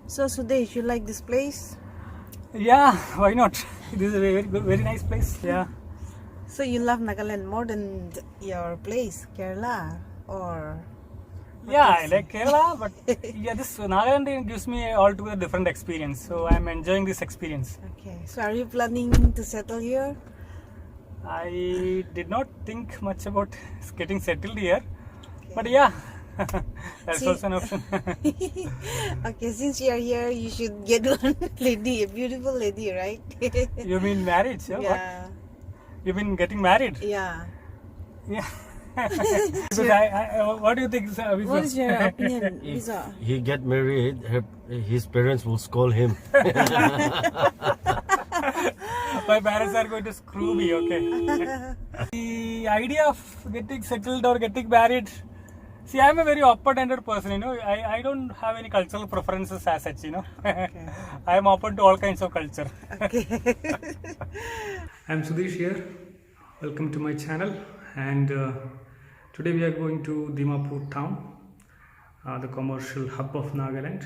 So Sudesh, you like this place? Yeah, why not? This is a very nice place. Yeah. So you love Nagaland more than your place, Kerala, or? Yeah, I like Kerala, but yeah, this Nagaland gives me a altogether different experience. So I'm enjoying this experience. Okay. So are you planning to settle here? I did not think much about getting settled here, but yeah, that's See- also an option. Okay, since you're here, you should get one lady, a beautiful lady, right? You mean marriage? Yeah. What? Yeah. You've been getting married? Yeah. Yeah. Because what do you think? What is your opinion, Visa? He get married, his parents will scold him. My parents are going to screw me, okay? The idea of getting settled or getting married, see, I'm a very open-ended person, you know. I don't have any cultural preferences as such, you know. I'm open to all kinds of culture. Okay. I'm Sudesh here. Welcome to my channel. And today we are going to Dimapur town, the commercial hub of Nagaland.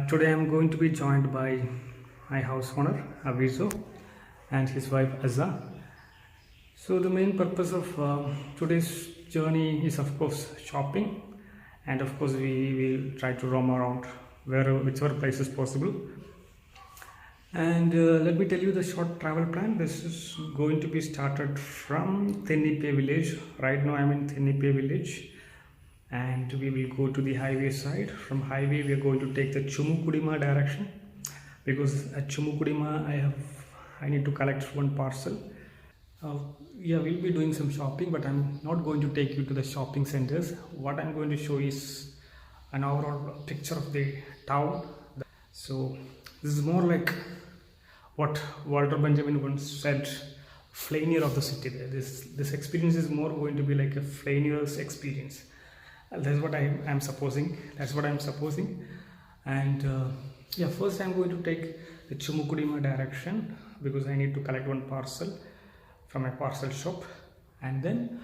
Today I'm going to be joined by my house owner Avizo and his wife Azza. So the main purpose of today's journey is of course shopping, and of course we will try to roam around whichever place is possible. And let me tell you the short travel plan. This is going to be started from Tennipe village. Right now I'm in Tennipe village, and we will go to the highway side. From highway we are going to take the Chumukudima direction, because at Chumukudima I need to collect one parcel. Yeah, we'll be doing some shopping, but I'm not going to take you to the shopping centers. What I'm going to show is an overall picture of the town. So this is more like what Walter Benjamin once said, flaneur of the city. This experience is more going to be like a flaneur's experience. That's what I'm supposing. And yeah, first I'm going to take the Chumukudima direction, because I need to collect one parcel from a parcel shop, and then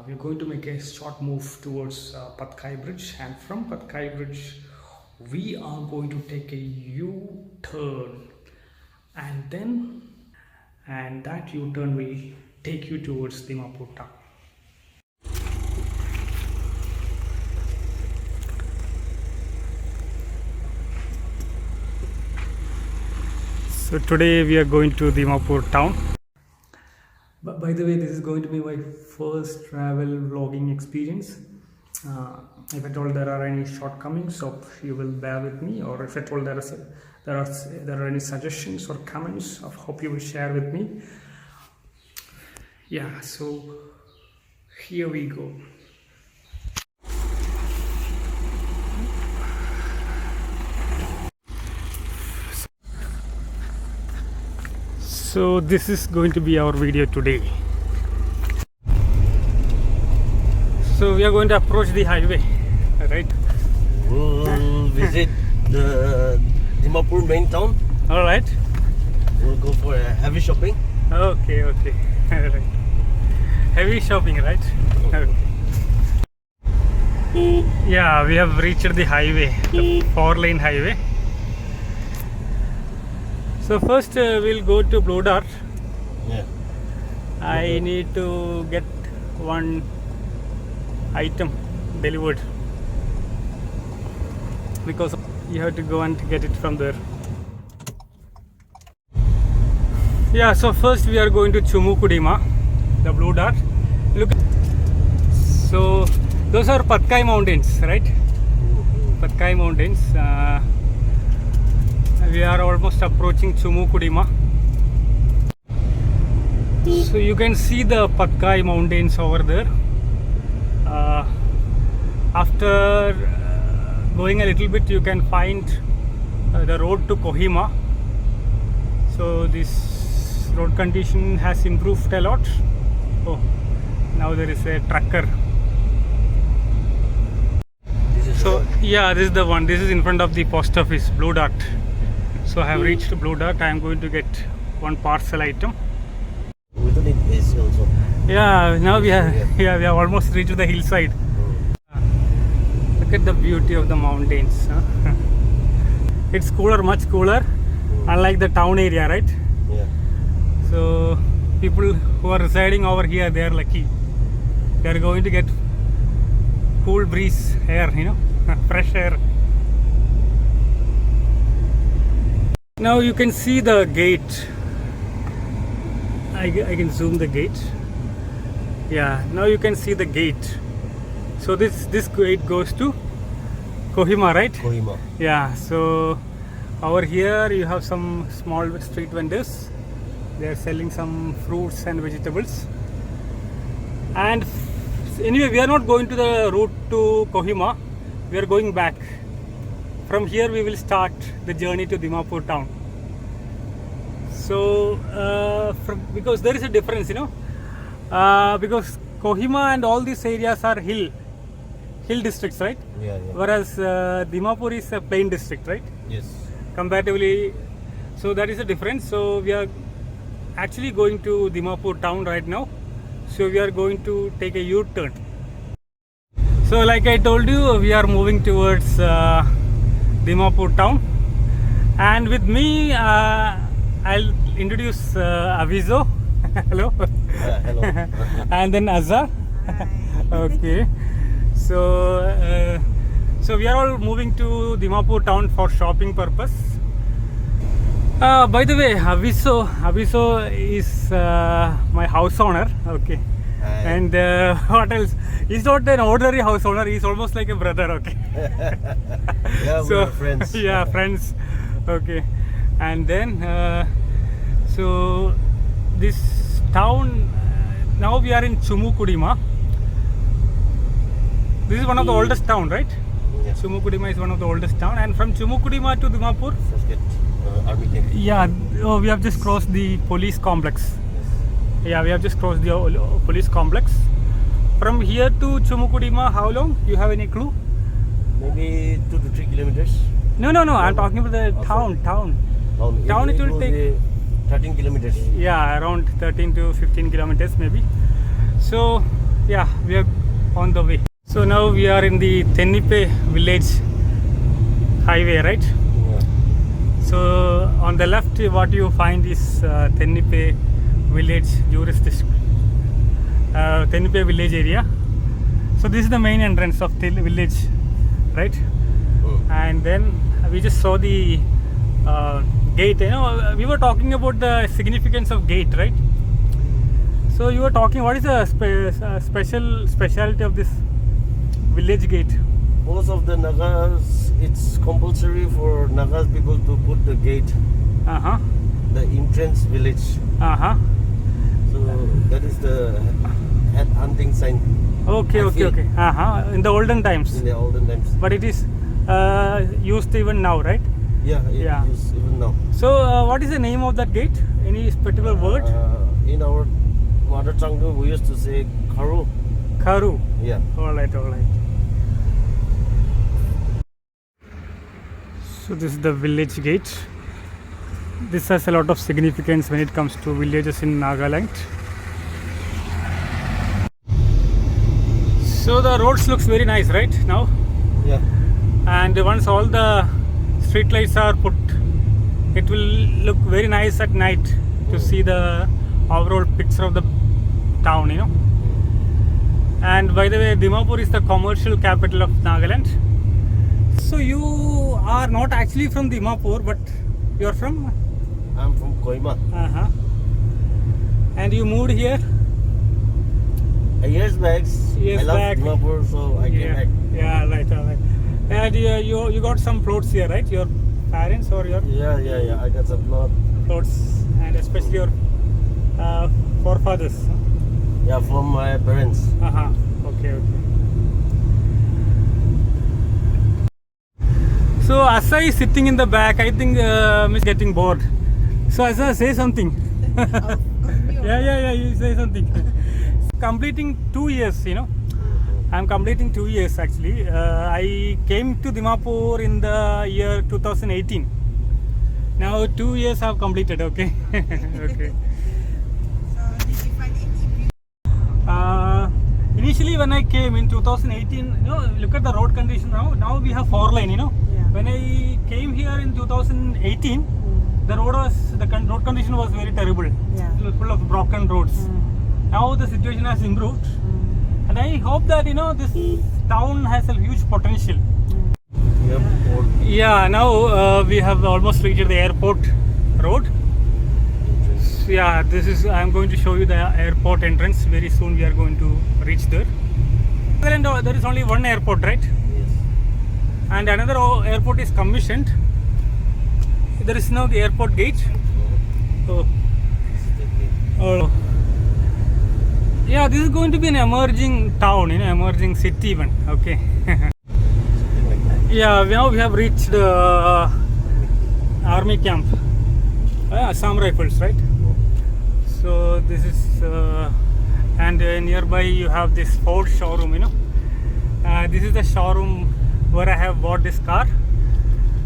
we're going to make a short move towards Patkai Bridge, and from Patkai Bridge we are going to take a U-turn, and that U-turn will take you towards Dimapur town. So today we are going to Dimapur town. But by the way, this is going to be my first travel vlogging experience. If at all there are any shortcomings, so you will bear with me, or if at all there are any suggestions or comments, I hope you will share with me. Yeah, so here we go. So this is going to be our video today. So we are going to approach the highway, right? We'll visit the Dimapur main town. All right. We'll go for a heavy shopping. Okay. Right. Heavy shopping, right? Okay. Yeah, we have reached the highway, the 4-lane highway. So first we'll go to Blue Dart. Yeah. I need to get one item delivered, because you have to go and get it from there. Yeah, so first we are going to Chumukudima, the Blue Dart. Look, so those are Patkai mountains, right? Patkai mountains. We are almost approaching Chumukudima. So you can see the Patkai mountains over there. After going a little bit, you can find the road to Kohima. So this road condition has improved a lot. Oh, now there is a trucker. So yeah, this is the one. This is in front of the post office, Blue Dart. So I have reached Blue Dart. I am going to get one parcel item. We don't need AC also. Yeah, now we have almost reached the hillside. Look at the beauty of the mountains. Huh? It's cooler, much cooler, unlike the town area, right? Yeah. So people who are residing over here, they are lucky. They are going to get cool breeze air, fresh air. Now you can see the gate. I can zoom the gate. Yeah, now you can see the gate. So this gate goes to Kohima, right? Kohima. Yeah, so over here you have some small street vendors. They are selling some fruits and vegetables. And anyway, we are not going to the route to Kohima. We are going back. From here we will start the journey to Dimapur town. So because there is a difference, because Kohima and all these areas are hill districts, right? Yeah. Whereas Dimapur is a plain district, right? Yes. Comparatively, so that is a difference. So we are actually going to Dimapur town right now. So we are going to take a U-turn. So like I told you, we are moving towards Dimapur town, and with me I'll introduce Avizo. Hello. Hello. And then Azza. Hi. Okay. So we are all moving to Dimapur town for shopping purpose. By the way, Aviso is my house owner. Okay. Hi. And what else? He's not an ordinary house owner. He's almost like a brother. Okay. Yeah, we are friends. Yeah, friends. Okay. And then so this town, now we are in Chumukudima. This is one of the oldest town, right? Yeah. Chumukudima is one of the oldest town, and from Chumukudima to Dimapur, First get army camp. yeah, we have just crossed the police complex. Yeah, we have just crossed the police complex. From here to Chumukudima, how long? You have any clue? Maybe 2 to 3 kilometers. No. I'm talking about the town. Town, it will take- be 13 kilometers. Yeah, around 13 to 15 kilometers maybe. So yeah, we are on the way. So now we are in the Tennipe village highway, right? Yeah. So on the left, what you find is Tennipe village jurisdiction, Tennipe village area. So this is the main entrance of the village, right? And then we just saw the gate. We were talking about the significance of gate, right? So you were talking, what is the specialty of this village gate? Most of the Nagas, it's compulsory for Nagas people to put the gate, the entrance village. So that is the head hunting sign Okay. In the olden times. in the olden times. But it is used even now, right? Yeah, Yeah. it is even now. So what is the name of that gate? Any particular word? In our mother tongue, we used to say Karu. Kharu. Yeah. All right. So this is the village gate. This has a lot of significance when it comes to villages in Nagaland. So the roads looks very nice, right now? Yeah. And once all the street lights are put, it will look very nice at night to see the overall picture of the town, And by the way, Dimapur is the commercial capital of Nagaland. So you are not actually from Dimapur, but you are from? I'm from Kohima. And you moved here? Years back. Years I love back. Dimapur, so I came back. Yeah, right. And you got some plots here, right? Your parents or your Yeah. I got some plots, and especially your forefathers. Yeah, from my parents. Okay. So Asa is sitting in the back. I think Miss getting bored. So Asa, say something. Yeah. You say something. Completing 2 years, I'm completing 2 years actually. I came to Dimapur in the year 2018. Now 2 years have completed. Okay. Okay. So did you find any beauty? Initially Initially, when I came in 2018, look at the road condition now. Now we have 4-lane, Yeah. When I came here in 2018, the road condition was very terrible. Yeah. It was full of broken roads. Now the situation has improved, and I hope that this town has a huge potential. Airport Yeah, now we have almost reached the airport road. entrance. Yeah, I'm going to show you the airport entrance. Very soon we are going to reach there. There is only one airport, right? Yes. And another airport is commissioned. There is now the airport gate. Oh, This is the gate. oh. Yeah, this is going to be an emerging town, emerging city even. Okay. Something like that. Yeah, now we have reached the army camp. Assam Rifles, right? So this is, and nearby you have this Ford showroom. This is the showroom where I have bought this car.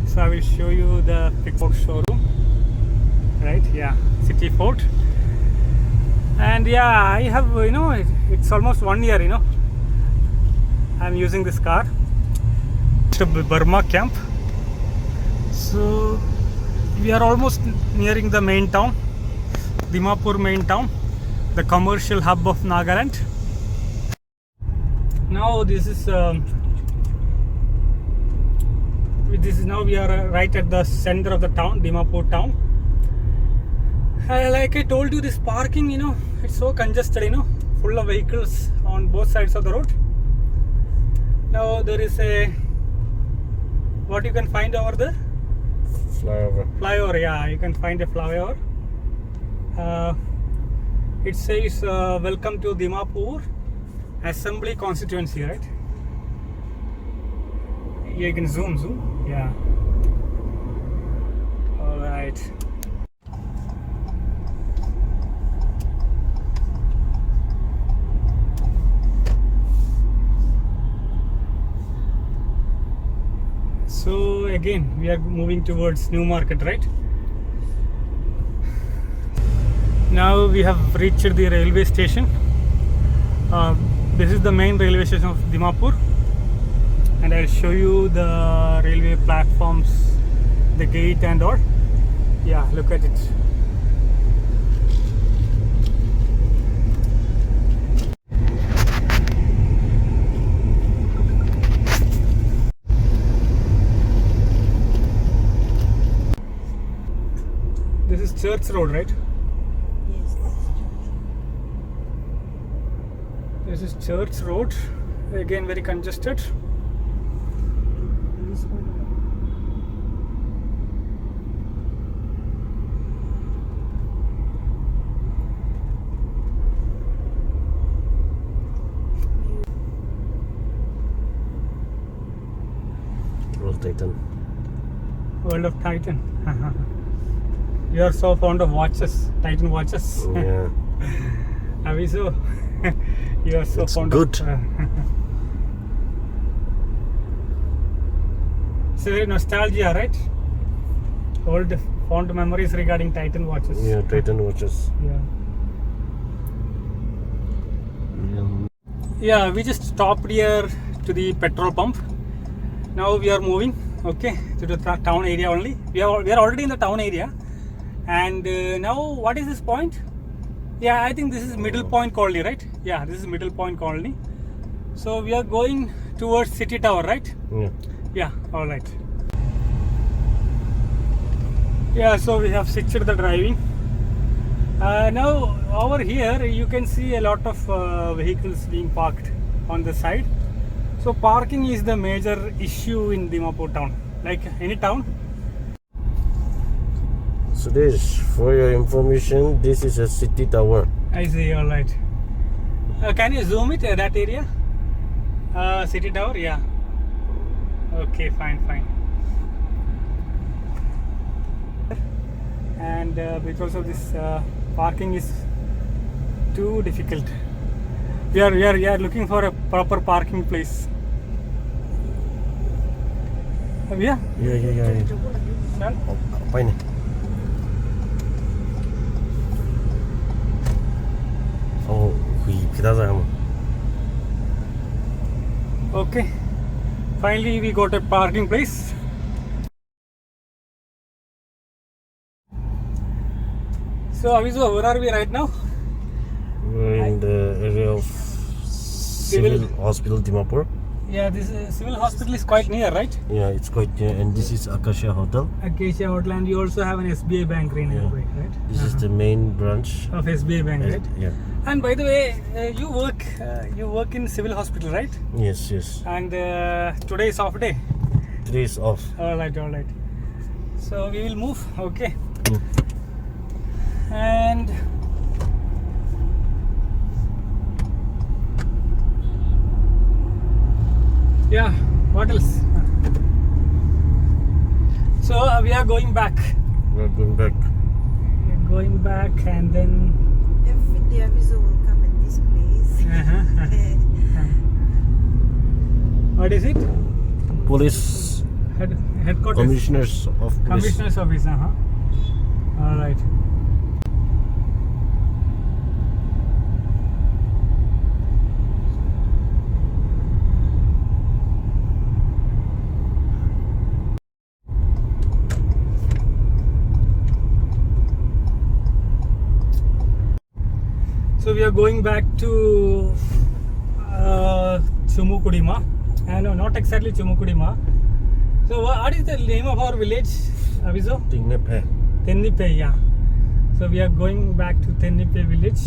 So I will show you the Ford showroom. Right? Yeah, City Ford. And yeah, I have, it's almost 1 year, I'm using this car. To Burma camp. So we are almost nearing the main town, Dimapur main town, the commercial hub of Nagaland. Now this is now we are right at the center of the town, Dimapur town. Like I told you, this parking, it's so congested, full of vehicles on both sides of the road. Now there is what you can find over there? Flyover, yeah, you can find a flyover. It says welcome to Dimapur Assembly Constituency, right? Yeah, you can zoom, yeah. Alright. So again, we are moving towards New Market, right? Now we have reached the railway station. This is the main railway station of Dimapur, and I'll show you the railway platforms, the gate and all. Yeah, look at it. This is Church Road, right? Yes. This is Church Road. Again, very congested. This one. World Titan. World of Titan. You are so fond of watches, Titan watches. Yeah. Aviso, you are so It's fond good. of. It's a very nostalgia, right? Old fond memories regarding Titan watches. Yeah, Titan watches. Yeah. Yeah, we just stopped here to the petrol pump. Now we are moving, okay, to the town area only. We are already in the town area. And now, what is this point? Yeah, I think this is Middle Point Colony, right? Yeah, this is Middle Point Colony. So we are going towards City Tower, right? Yeah. Yeah, all right. Yeah, so we have switched the driving. Now over here you can see a lot of vehicles being parked on the side. So parking is the major issue in Dimapur town, like any town. Sudesh, for your information, this is a city tower. I see, all right. Can you zoom it, that area? City Tower, yeah. Okay, fine. And because of this, parking is too difficult. We are looking for a proper parking place. Yeah. Yeah. Sure. Apa ini? Oh, kita sama. Okay, finally we got a parking place. So Aviso, where are we right now? We're in the area of Civil Hospital Dimapur. Yeah, this civil hospital is quite near, right? Yeah, it's quite near, and this is Acacia Hotel. Acacia Hotel, and you also have an SBI bank nearby, right? This is the main branch Of SBI bank, right? Yeah. And by the way, you work in civil hospital, right? Yes, yes. And today is off day. 3 days off. All right. So we will move, okay? Mm. And yeah, what else? So we are going back. We're going back. We are going back, and then. Every day Aviso will come at this place. What is it? Police Headquarters. Commissioners of Police. Commissioner's office. All right. So we are going back to Chumukudima. No, not exactly Chumukudima. So what is the name of our village, Aviso? Tingnepe. Tennipe, yeah. So we are going back to Tennipe village.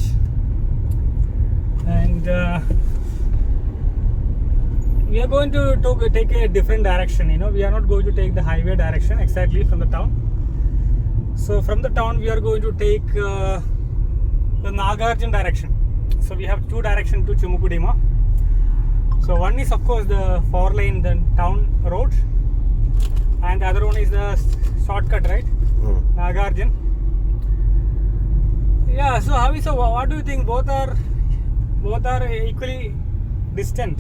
And we are going to take a different direction. We are not going to take the highway direction exactly from the town. So from the town we are going to take the Nagarjun direction. So we have two directions to Chumukudima. So one is of course the 4-lane the town road, and the other one is the shortcut, right? Nagarjun. Yeah. So what do you think? Both are equally distant.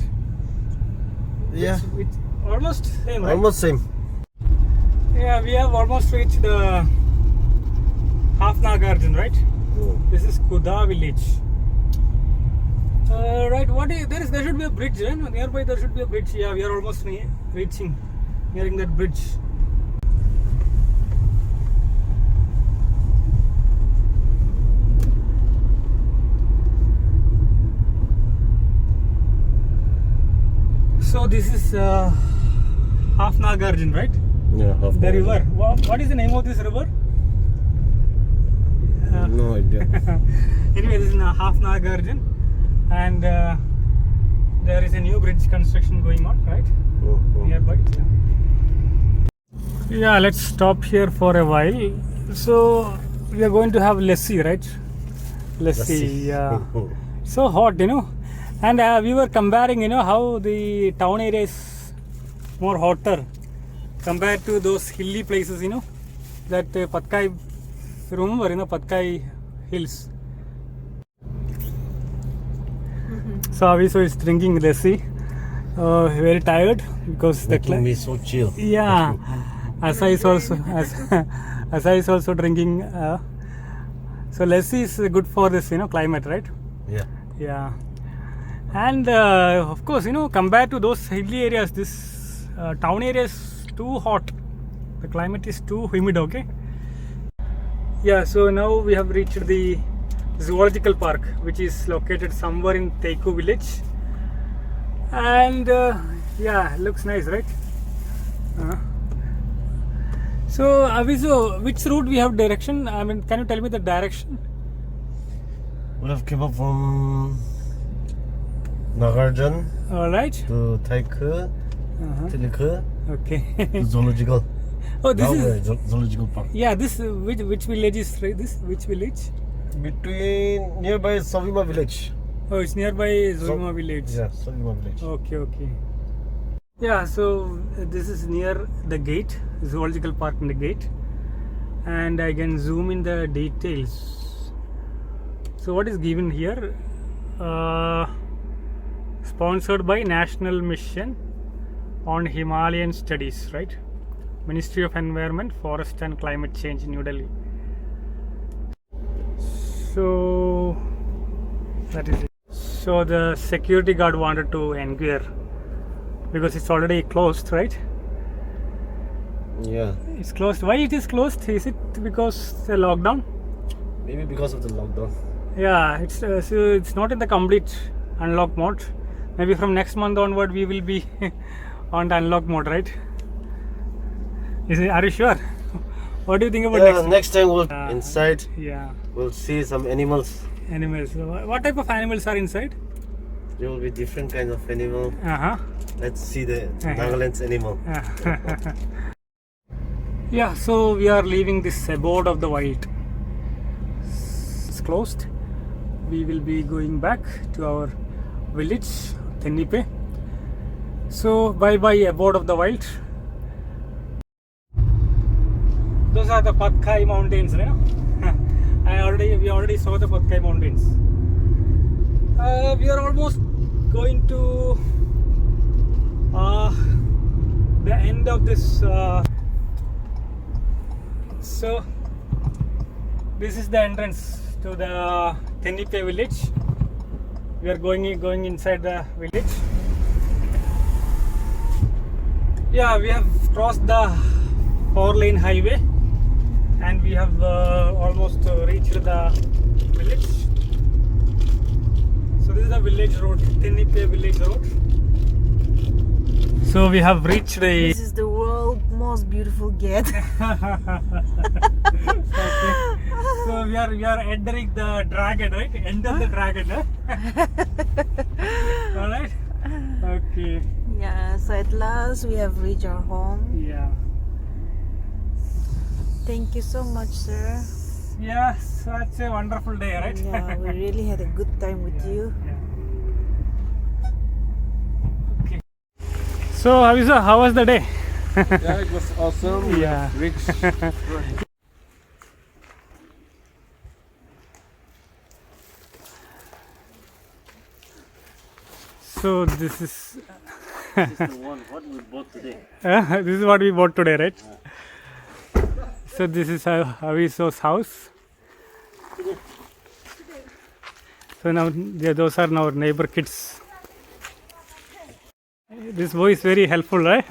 Yeah. Which almost same, right? Almost same. Yeah, we have almost reached the half Nagarjun, right? This is Kuda village. Right, there should be a bridge, right? Nearby there should be a bridge. Yeah, we are almost nearing that bridge. So this is half Nagarjun, right? Yeah, half The Nagarjun. river. What is the name of this river? No idea. Anyway, this is half Nagarjun, and there is a new bridge construction going on, right? Nearby. Yeah, let's stop here for a while. So we are going to have lassi, right? Lassi, yeah. So hot, And we were comparing, how the town area is more hotter compared to those hilly places, that Patkai. Remember, Patkai hills. So Aviso is drinking lassi. Very tired because Making me so chill. Yeah. Asa is also drinking. So lassi is good for this, climate, right? Yeah. Yeah. And of course, compared to those hilly areas, this town area is too hot. The climate is too humid. Okay. Yeah, so now we have reached the zoological park, which is located somewhere in Teiku village, and yeah, looks nice, right? So Aviso, which route we have direction? I mean, can you tell me the direction? We have came up from Nagarjun Alright. to Taiku, Tiliku, Okay. to Zoological. Oh, this Now is. we're at Zoological Park. Yeah, this which village is right? This which village? Between nearby Savima village. Oh, it's nearby Zulma village. Yeah, Savima village. Okay. Yeah, so this is near the gate, zoological park in the gate, and I can zoom in the details. So what is given here? Sponsored by National Mission on Himalayan Studies, right? Ministry of Environment, Forest and Climate Change, New Delhi. So that is it. So the security guard wanted to inquire because it's already closed, right? Yeah. It's closed. Why it is closed? Is it because the lockdown? Maybe because of the lockdown. Yeah, it's so it's not in the complete unlock mode. Maybe from next month onward we will be on the unlock mode, right? Are you sure? What do you think about next time we'll inside. Yeah. We'll see some animals. Animals. What type of animals are inside? There will be different kinds of animal. Let's see the Nagaland's animal. Yeah, so we are leaving this abode of the wild. It's closed. We will be going back to our village, Tennipe. So bye bye abode of the wild. Those are the Patkai mountains, right? We already saw the Patkai mountains. We are almost going to the end of this. So this is the entrance to the Tennipe village. We are going inside the village. Yeah, we have crossed the 4-lane highway and we have almost reached the village. So this is the village road, Tennipe village road. So we have reached the. This is the world's most beautiful gate. Okay. So we are entering the dragon, right? Enter the dragon, huh? All right. Okay. Yeah, so at last we have reached our home. Yeah. Thank you so much, sir. Yeah, such a wonderful day, right? Yeah, we really had a good time with you. Yeah. Okay. So, Avisa, how was the day? Yeah, it was awesome. Yeah. Rich. So this is This is the one what we bought today. this is what we bought today, right? So this is Aviso's house. So now those are our neighbor kids. This boy is very helpful, right?